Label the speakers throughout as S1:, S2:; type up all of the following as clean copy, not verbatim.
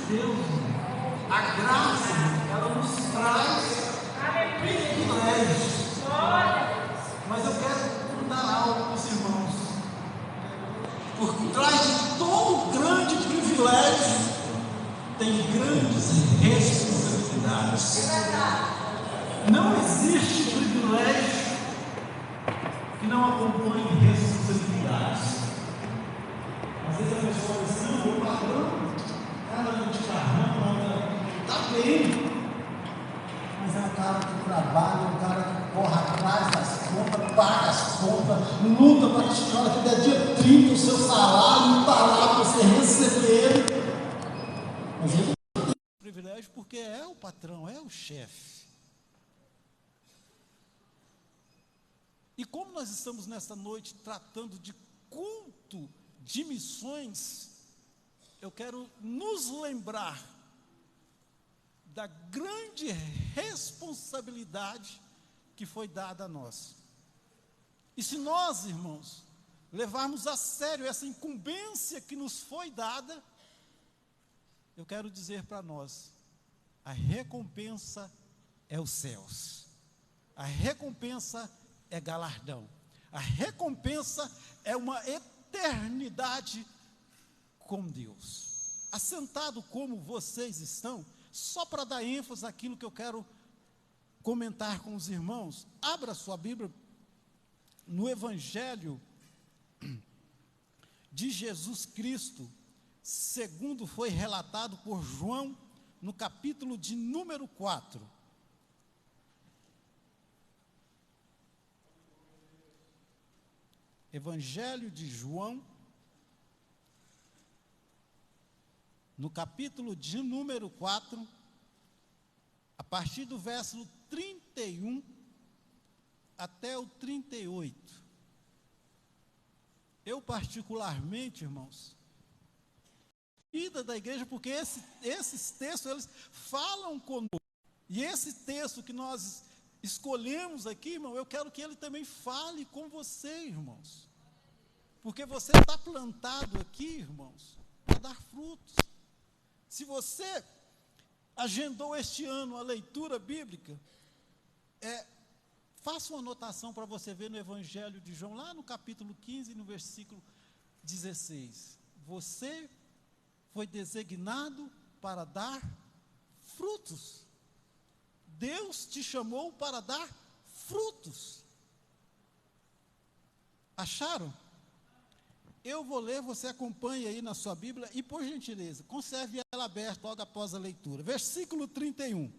S1: Deus, a graça, ela nos traz privilégios. Mas eu quero contar algo para os irmãos. Por trás de todo grande privilégio, tem grandes responsabilidades. Não existe privilégio que não acompanhe responsabilidades. Às vezes a pessoa diz assim: o patrão, cara de carrão, está bem, mas é um cara que trabalha, é um cara que corre atrás das contas, paga as contas, luta para que na hora que der dia 30 o seu salário está lá para você receber. Mas ele não tem privilégio porque é o patrão, é o chefe. E como nós estamos nesta noite tratando de culto de missões, eu quero nos lembrar da grande responsabilidade que foi dada a nós. E se nós, irmãos, levarmos a sério essa incumbência que nos foi dada, eu quero dizer para nós, a recompensa é os céus. A recompensa é galardão. A recompensa é uma eternidade com Deus. Assentado como vocês estão, só para dar ênfase àquilo que eu quero comentar com os irmãos, abra sua Bíblia no Evangelho de Jesus Cristo, segundo foi relatado por João, no capítulo de número 4. Evangelho de João, no capítulo de número 4, a partir do verso 31 até o 38. Eu particularmente, irmãos, vida da igreja, porque esses textos, eles falam conosco, e esse texto que nós escolhemos aqui, irmão, eu quero que ele também fale com você, irmãos, porque você está plantado aqui, irmãos, para dar frutos. Se você agendou este ano a leitura bíblica, faça uma anotação para você ver no Evangelho de João, lá no capítulo 15, no versículo 16. Você foi designado para dar frutos. Deus te chamou para dar frutos. Acharam? Eu vou ler, você acompanha aí na sua Bíblia e, por gentileza, conserve ela aberta logo após a leitura. Versículo 31.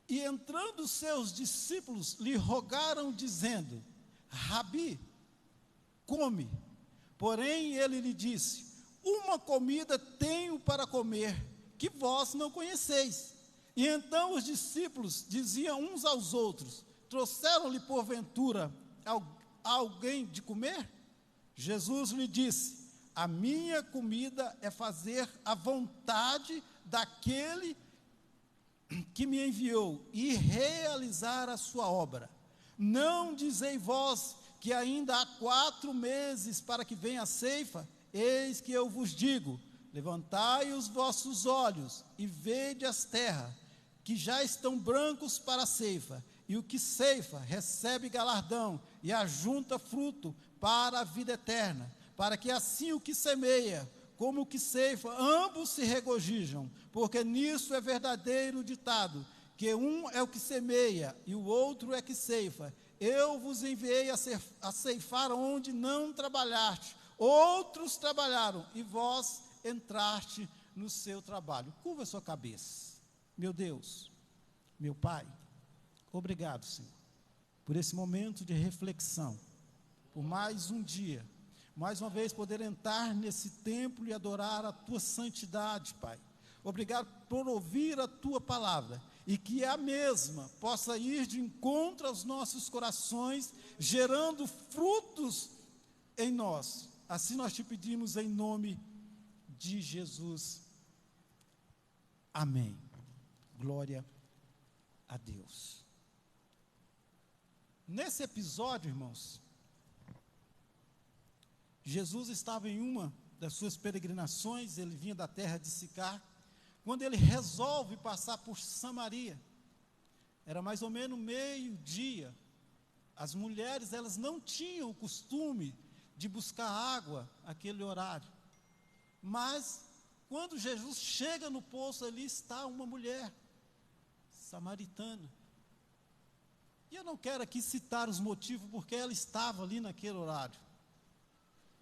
S1: E entrando seus discípulos lhe rogaram, dizendo: Rabi, come. Porém ele lhe disse: uma comida tenho para comer, que vós não conheceis. E então os discípulos diziam uns aos outros: trouxeram-lhe porventura alguém de comer? Jesus lhe disse: a minha comida é fazer a vontade daquele que me enviou e realizar a sua obra. Não dizei vós que ainda há 4 meses para que venha a ceifa? Eis que eu vos digo: levantai os vossos olhos e vede as terras, que já estão brancos para a ceifa, e o que ceifa recebe galardão, e ajunta fruto para a vida eterna, para que assim o que semeia, como o que ceifa, ambos se regozijam, porque nisso é verdadeiro ditado, que um é o que semeia, e o outro é que ceifa. Eu vos enviei a ceifar onde não trabalhaste, outros trabalharam, e vós entraste no seu trabalho. Curva a sua cabeça. Meu Deus, meu Pai, obrigado, Senhor, por esse momento de reflexão, por mais um dia, mais uma vez poder entrar nesse templo e adorar a Tua santidade, Pai. Obrigado por ouvir a Tua palavra, e que a mesma possa ir de encontro aos nossos corações, gerando frutos em nós. Assim nós te pedimos em nome de Jesus. Amém. Glória a Deus. Nesse episódio, irmãos, Jesus estava em uma das suas peregrinações, ele vinha da terra de Sicar, quando ele resolve passar por Samaria. Era mais ou menos meio-dia. As mulheres, elas não tinham o costume de buscar água naquele horário. Mas, quando Jesus chega no poço, ali está uma mulher samaritana. E eu não quero aqui citar os motivos porque ela estava ali naquele horário.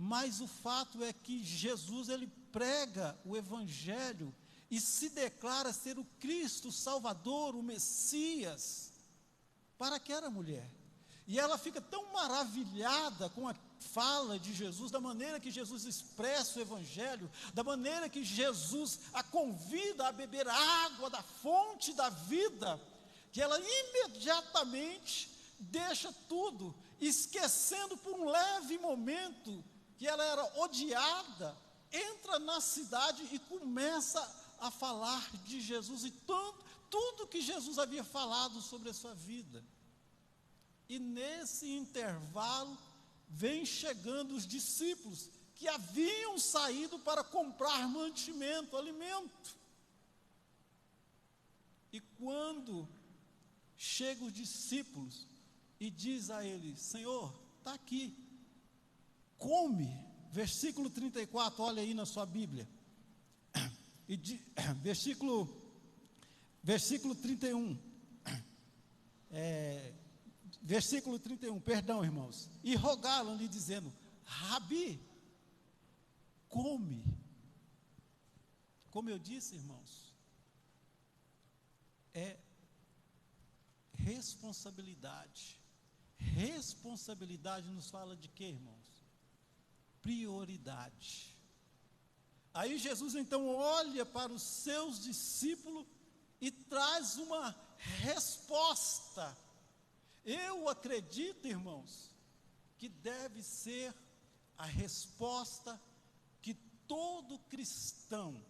S1: Mas o fato é que Jesus, ele prega o Evangelho e se declara ser o Cristo, o Salvador, o Messias, para aquela mulher. E ela fica tão maravilhada com a fala de Jesus, da maneira que Jesus expressa o Evangelho, da maneira que Jesus a convida a beber água da fonte da vida, que ela imediatamente deixa tudo, esquecendo por um leve momento que ela era odiada, entra na cidade e começa a falar de Jesus e tudo que Jesus havia falado sobre a sua vida. E nesse intervalo, vem chegando os discípulos, que haviam saído para comprar mantimento, alimento. E quando chegam os discípulos, e diz a ele: Senhor, está aqui, come. Versículo 34, olha aí na sua Bíblia. Versículo 31. Versículo 31, perdão, irmãos. E rogaram-lhe, dizendo: Rabi, come. Como eu disse, irmãos, é responsabilidade. Responsabilidade nos fala de quê, irmãos? Prioridade. Aí Jesus então olha para os seus discípulos e traz uma resposta. Eu acredito, irmãos, que deve ser a resposta que todo cristão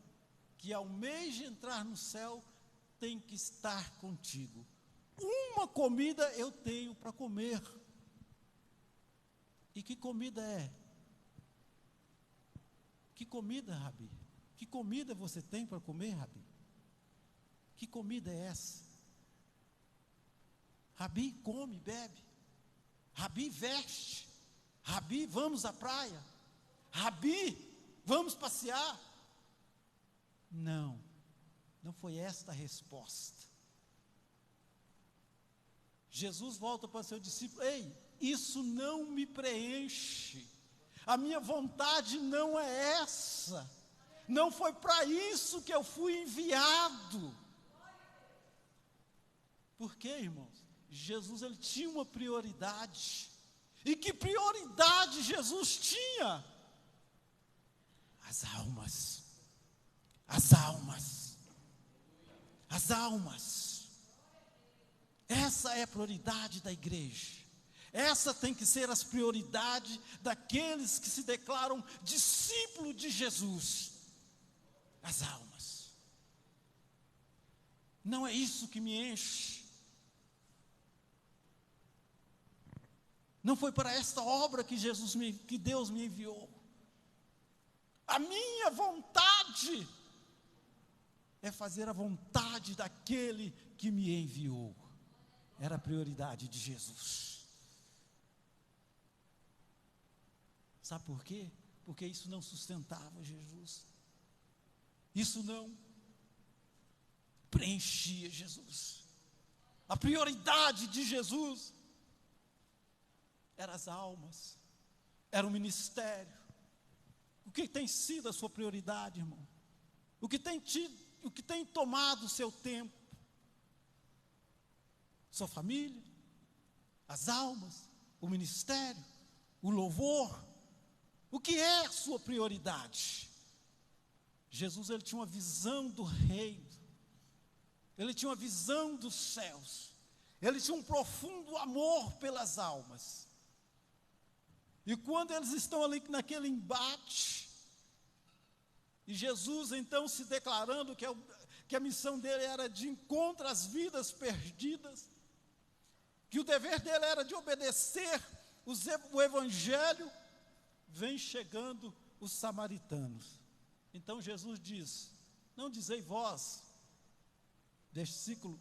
S1: que almeja entrar no céu tem que estar contigo. Uma comida eu tenho para comer. E que comida é? Que comida, Rabi? Que comida você tem para comer, Rabi? Que comida é essa? Rabi, come, bebe. Rabi, veste. Rabi, vamos à praia. Rabi, vamos passear. Não foi esta a resposta. Jesus volta para seu discípulo: ei, isso não me preenche. A minha vontade não é essa. Não foi para isso que eu fui enviado. Por quê, irmãos? Jesus, ele tinha uma prioridade. E que prioridade Jesus tinha? As almas. As almas. As almas. Essa é a prioridade da igreja. Essa tem que ser as prioridades daqueles que se declaram discípulos de Jesus. As almas. Não é isso que me enche. Não foi para esta obra que Deus me enviou. A minha vontade é fazer a vontade daquele que me enviou. Era a prioridade de Jesus. Sabe por quê? Porque isso não sustentava Jesus. Isso não preenchia Jesus. A prioridade de Jesus eram as almas, era o ministério. O que tem sido a sua prioridade, irmão? O que tem tomado o seu tempo? Sua família, as almas, o ministério, o louvor. O que é a sua prioridade? Jesus, ele tinha uma visão do reino. Ele tinha uma visão dos céus. Ele tinha um profundo amor pelas almas. E quando eles estão ali naquele embate, e Jesus então se declarando que a missão dele era de encontro às vidas perdidas, que o dever dele era de obedecer o evangelho, vem chegando os samaritanos. Então Jesus diz: não dizei vós, versículo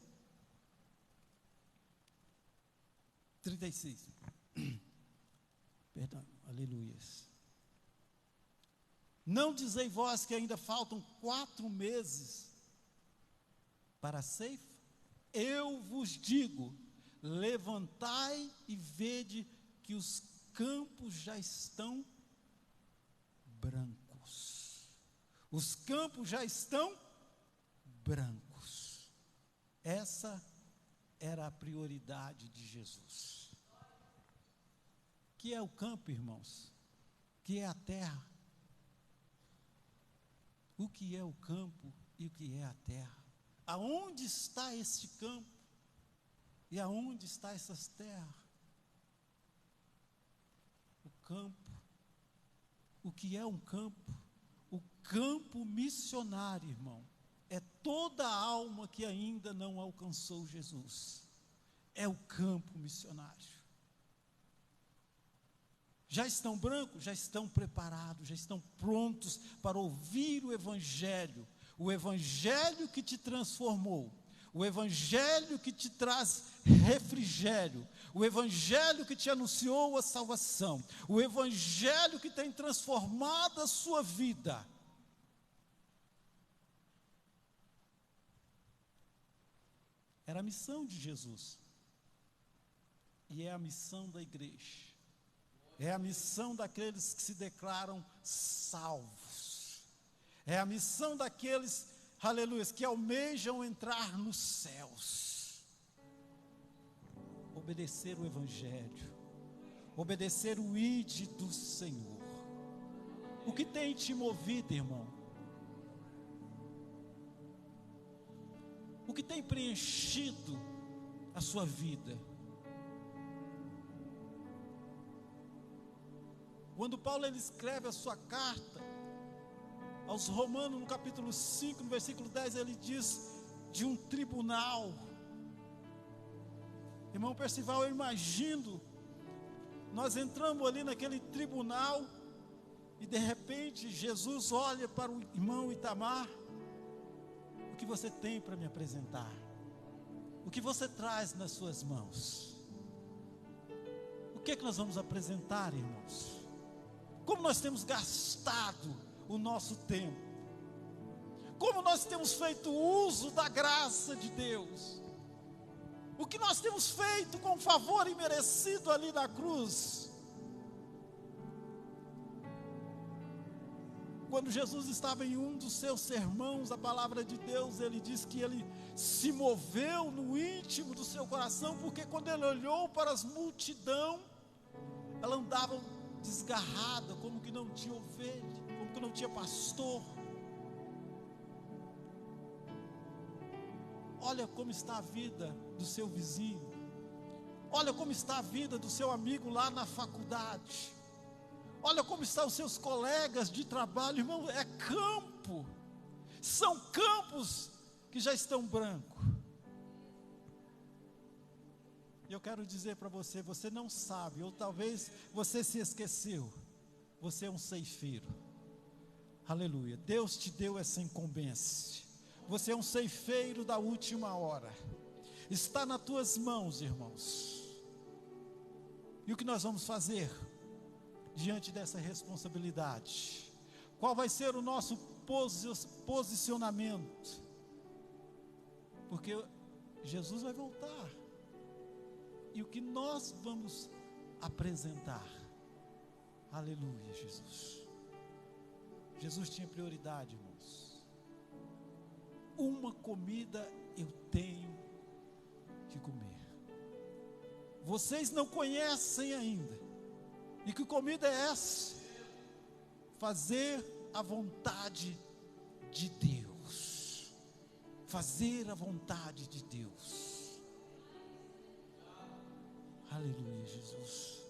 S1: 36, perdão, aleluias. Não dizei vós que ainda faltam 4 meses para a ceifa? Eu vos digo, levantai e vede que os campos já estão brancos. Os campos já estão brancos. Essa era a prioridade de Jesus. O que é o campo, irmãos? O que é a terra? O que é o campo e o que é a terra? Aonde está este campo? E aonde está essas terras? O campo. O que é um campo? O campo missionário, irmão, é toda a alma que ainda não alcançou Jesus. É o campo missionário. Já estão brancos? Já estão preparados, já estão prontos para ouvir o Evangelho que te transformou, o Evangelho que te traz refrigério, o Evangelho que te anunciou a salvação, o Evangelho que tem transformado a sua vida. Era a missão de Jesus, e é a missão da igreja. É a missão daqueles que se declaram salvos. É a missão daqueles, aleluia, que almejam entrar nos céus. Obedecer o Evangelho. Obedecer o ide do Senhor. O que tem te movido, irmão? O que tem preenchido a sua vida? Quando Paulo ele escreve a sua carta aos Romanos, no capítulo 5, no versículo 10, ele diz de um tribunal. Irmão Percival, eu imagino, nós entramos ali naquele tribunal, e de repente Jesus olha para o irmão Itamar: o que você tem para me apresentar? O que você traz nas suas mãos? O que é que nós vamos apresentar, irmãos? Como nós temos gastado o nosso tempo? Como nós temos feito uso da graça de Deus? O que nós temos feito com favor imerecido ali na cruz? Quando Jesus estava em um dos seus sermões, a palavra de Deus, ele diz que ele se moveu no íntimo do seu coração, porque quando ele olhou para as multidão, ela andava desgarrada, como que não tinha ovelha, como que não tinha pastor. Olha como está a vida do seu vizinho, olha como está a vida do seu amigo lá na faculdade, olha como estão os seus colegas de trabalho, irmão, é campo, são campos que já estão brancos. E eu quero dizer para você, você não sabe, ou talvez você se esqueceu, você é um ceifeiro, aleluia, Deus te deu essa incumbência, você é um ceifeiro da última hora, está nas tuas mãos, irmãos. E o que nós vamos fazer diante dessa responsabilidade? Qual vai ser o nosso posicionamento? Porque Jesus vai voltar. E o que nós vamos apresentar? Aleluia, Jesus. Jesus tinha prioridade, irmãos. Uma comida eu tenho que comer. Vocês não conhecem ainda. E que comida é essa? Fazer a vontade de Deus. Fazer a vontade de Deus. Aleluia, Jesus.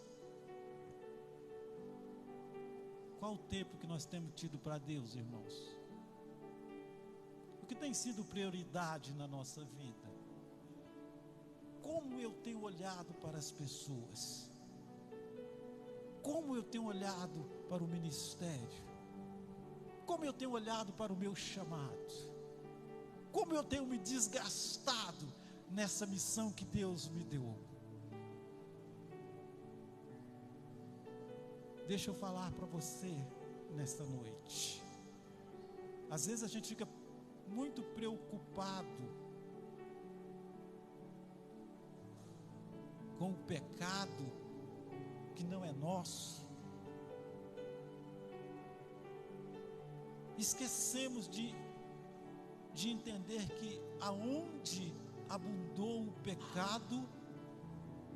S1: Qual o tempo que nós temos tido para Deus, irmãos? O que tem sido prioridade na nossa vida? Como eu tenho olhado para as pessoas? Como eu tenho olhado para o ministério? como eu tenho olhado para o meu chamado, como eu tenho me desgastado nessa missão que Deus me deu. Deixa eu falar para você nesta noite. Às vezes a gente fica muito preocupado com o pecado que não é nosso. Esquecemos de entender que aonde abundou o pecado,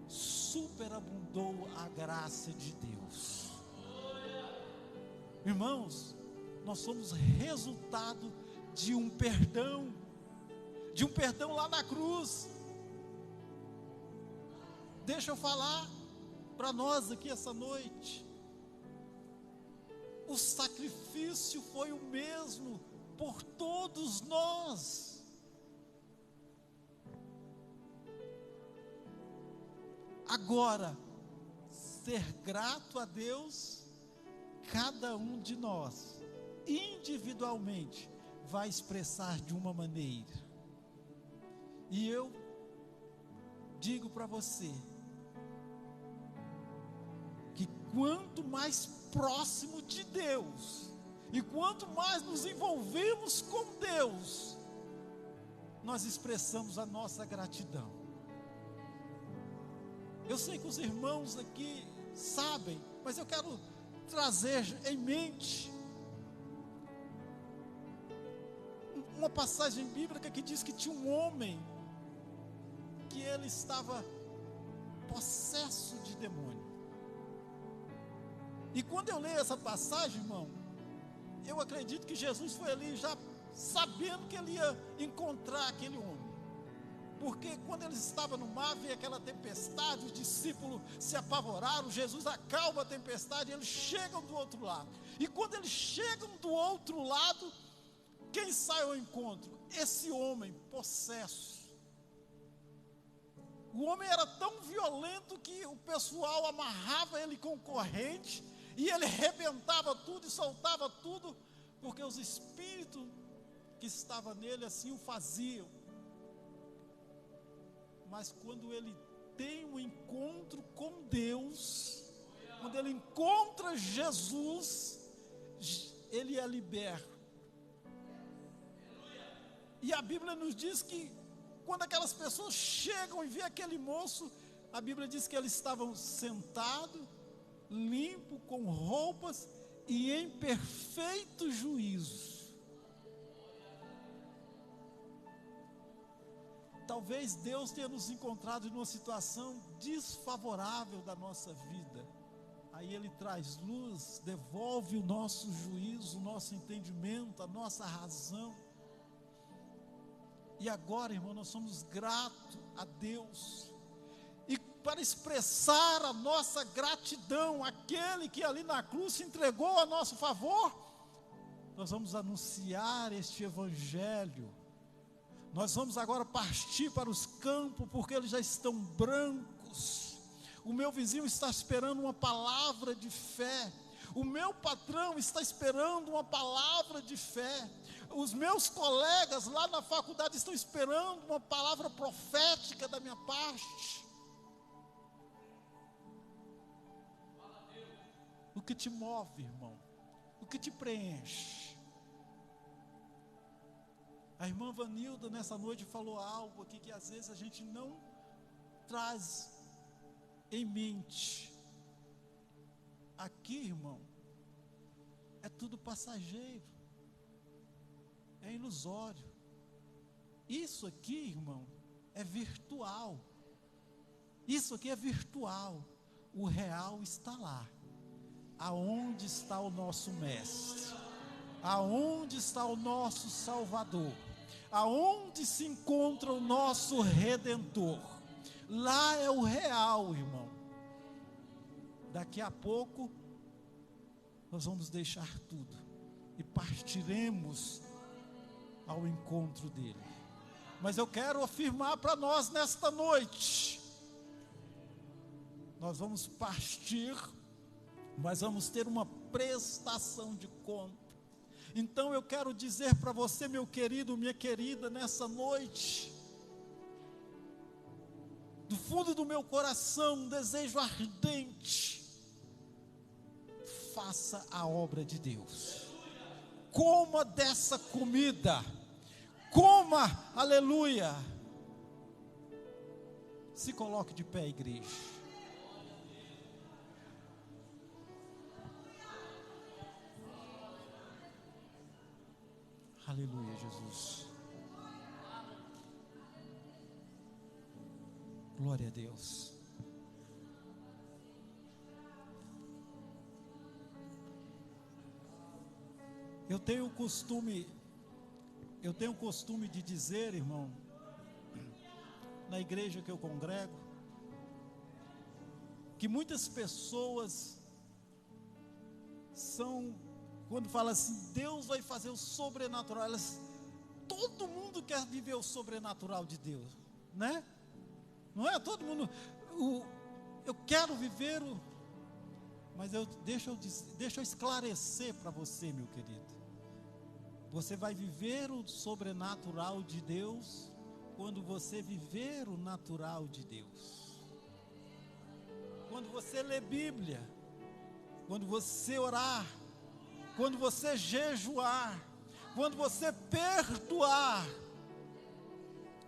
S1: superabundou a graça de Deus. Irmãos, nós somos resultado de um perdão lá na cruz. Deixa eu falar para nós aqui essa noite. O sacrifício foi o mesmo por todos nós. Agora, ser grato a Deus, cada um de nós, individualmente, vai expressar de uma maneira. E eu digo para você, que quanto mais próximo de Deus, e quanto mais nos envolvemos com Deus, nós expressamos a nossa gratidão. Eu sei que os irmãos aqui sabem, mas eu quero trazer em mente uma passagem bíblica que diz que tinha um homem que ele estava possesso de demônio. E quando eu leio essa passagem, irmão, eu acredito que Jesus foi ali já sabendo que ele ia encontrar aquele homem. Porque quando ele estava no mar, veio aquela tempestade, os discípulos se apavoraram, Jesus acalma a tempestade, eles chegam do outro lado. E quando eles chegam do outro lado, quem sai ao encontro? Esse homem possesso. O homem era tão violento que o pessoal amarrava ele com corrente, e ele arrebentava tudo e soltava tudo, porque os espíritos que estavam nele assim o faziam. Mas quando ele tem um encontro com Deus, quando ele encontra Jesus, ele é liberto. E a Bíblia nos diz que quando aquelas pessoas chegam e vê aquele moço, a Bíblia diz que eles estavam sentados, limpos, com roupas e em perfeito juízo. Talvez Deus tenha nos encontrado em uma situação desfavorável da nossa vida. Aí Ele traz luz, devolve o nosso juízo, o nosso entendimento, a nossa razão. E agora, irmão, nós somos gratos a Deus. E para expressar a nossa gratidão àquele que ali na cruz se entregou a nosso favor, nós vamos anunciar este evangelho. Nós vamos agora partir para os campos, porque eles já estão brancos. O meu vizinho está esperando uma palavra de fé. O meu patrão está esperando uma palavra de fé. Os meus colegas lá na faculdade estão esperando uma palavra profética da minha parte. O que te move, irmão? O que te preenche? A irmã Vanilda nessa noite falou algo aqui que às vezes a gente não traz em mente. Aqui, irmão, é tudo passageiro, é ilusório. Isso aqui, irmão, é virtual. Isso aqui é virtual. O real está lá. Aonde está o nosso mestre? Aonde está o nosso Salvador? Aonde se encontra o nosso Redentor? Lá é o real, irmão. Daqui a pouco nós vamos deixar tudo e partiremos ao encontro dele. Mas eu quero afirmar para nós nesta noite, nós vamos partir, mas vamos ter uma prestação de conta. Então eu quero dizer para você, meu querido, minha querida, nessa noite, do fundo do meu coração, um desejo ardente: faça a obra de Deus, coma dessa comida, coma, aleluia. Se coloque de pé, igreja. Aleluia, Jesus. Glória a Deus. Eu tenho o costume de dizer, irmão, na igreja que eu congrego, que muitas pessoas quando fala assim, Deus vai fazer o sobrenatural, todo mundo quer viver o sobrenatural de Deus, né? Não é? Todo mundo, eu quero viver mas deixa eu esclarecer para você, meu querido. Você vai viver o sobrenatural de Deus quando você viver o natural de Deus. Quando você lê Bíblia, quando você orar, quando você jejuar, quando você perdoar,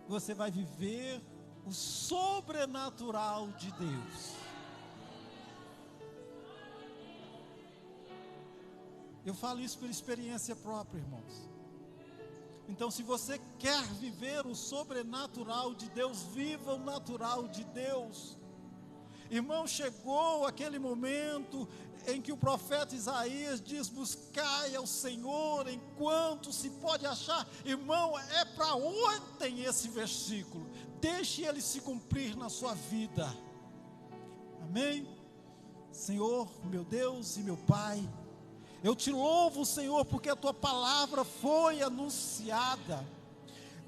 S1: você vai viver o sobrenatural de Deus. Eu falo isso por experiência própria, irmãos. Então, se você quer viver o sobrenatural de Deus, viva o natural de Deus. Irmão, chegou aquele momento em que o profeta Isaías diz: buscai ao Senhor enquanto se pode achar. Irmão, é para ontem esse versículo. Deixe ele se cumprir na sua vida. Amém? Senhor, meu Deus e meu Pai, eu te louvo, Senhor, porque a tua palavra foi anunciada.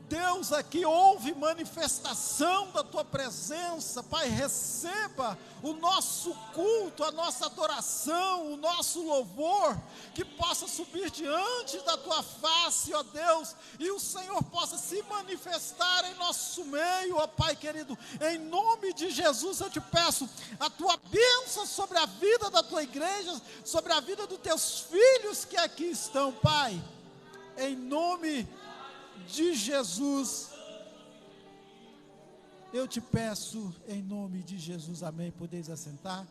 S1: Deus, aqui houve manifestação da tua presença. Pai, receba o nosso culto, a nossa adoração, o nosso louvor, que possa subir diante da tua face, ó Deus, e o Senhor possa se manifestar em nosso meio, ó Pai querido. Em nome de Jesus eu te peço a tua bênção sobre a vida da tua igreja, sobre a vida dos teus filhos que aqui estão, Pai, em nome de Jesus, eu te peço, em nome de Jesus, amém. Podeis assentar.